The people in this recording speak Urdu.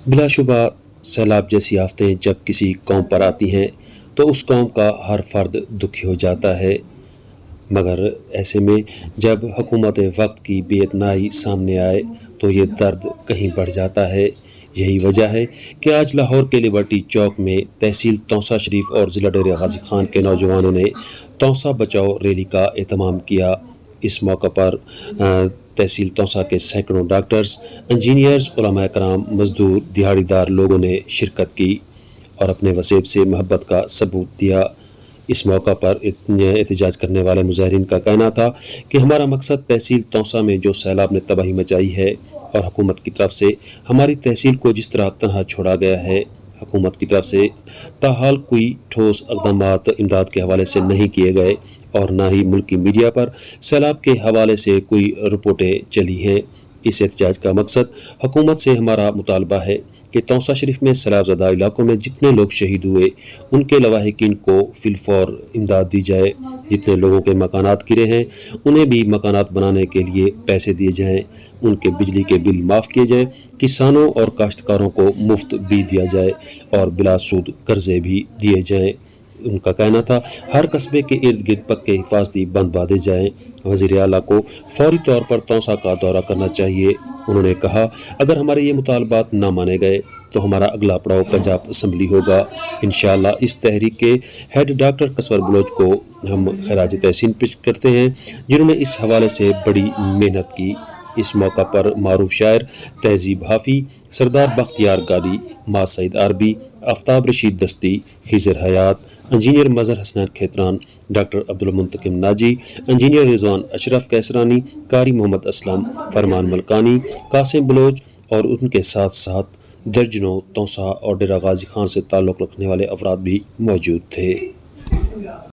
بلا شبہ سیلاب جیسی آفتیں جب کسی قوم پر آتی ہیں تو اس قوم کا ہر فرد دکھی ہو جاتا ہے، مگر ایسے میں جب حکومت وقت کی بے اتنائی سامنے آئے تو یہ درد کہیں بڑھ جاتا ہے۔ یہی وجہ ہے کہ آج لاہور کے لیبرٹی چوک میں تحصیل توسا شریف اور ضلع ڈیرہ غازی خان کے نوجوانوں نے توسا بچاؤ ریلی کا اہتمام کیا۔ اس موقع پر تحصیل توسا کے سینکڑوں ڈاکٹرز، انجینئرز، علماء کرام، مزدور، دیہڑی دار لوگوں نے شرکت کی اور اپنے وسیب سے محبت کا ثبوت دیا۔ اس موقع پر احتجاج کرنے والے مظاہرین کا کہنا تھا کہ ہمارا مقصد تحصیل توسا میں جو سیلاب نے تباہی مچائی ہے اور حکومت کی طرف سے ہماری تحصیل کو جس طرح تنہا چھوڑا گیا ہے، حکومت کی طرف سے تاحال کوئی ٹھوس اقدامات امداد کے حوالے سے نہیں کیے گئے اور نہ ہی ملکی میڈیا پر سیلاب کے حوالے سے کوئی رپورٹیں چلی ہیں۔ اس احتجاج کا مقصد حکومت سے ہمارا مطالبہ ہے کہ توسا شریف میں سیلاب زدہ علاقوں میں جتنے لوگ شہید ہوئے ان کے لواحقین کو فی الفور امداد دی جائے، جتنے لوگوں کے مکانات گرے ہیں انہیں بھی مکانات بنانے کے لیے پیسے دیے جائیں، ان کے بجلی کے بل معاف کیے جائیں، کسانوں اور کاشتکاروں کو مفت بیج دیا جائے اور بلا سود قرضے بھی دیے جائیں۔ ان کا کہنا تھا ہر قصبے کے ارد گرد پکے حفاظتی بند باندھے جائیں۔ وزیر اعلیٰ کو فوری طور پر توسا کا دورہ کرنا چاہیے۔ انہوں نے کہا اگر ہمارے یہ مطالبات نہ مانے گئے تو ہمارا اگلا پڑاؤ پنجاب اسمبلی ہوگا۔ انشاءاللہ اس تحریک کے ہیڈ ڈاکٹر قصور بلوچ کو ہم خراج تحسین پیش کرتے ہیں جنہوں نے اس حوالے سے بڑی محنت کی۔ اس موقع پر معروف شاعر تہذیب حافی، سردار بختیار گالی، ما سعید عربی، آفتاب رشید دستی، خضر حیات، انجینئر مظہر حسنین کھیتران، ڈاکٹر عبدالمنتقم ناجی، انجینئر رضوان اشرف کیسرانی، قاری محمد اسلم، فرمان ملکانی، قاسم بلوچ اور ان کے ساتھ ساتھ درجنوں توسا اور ڈیرہ غازی خان سے تعلق رکھنے والے افراد بھی موجود تھے۔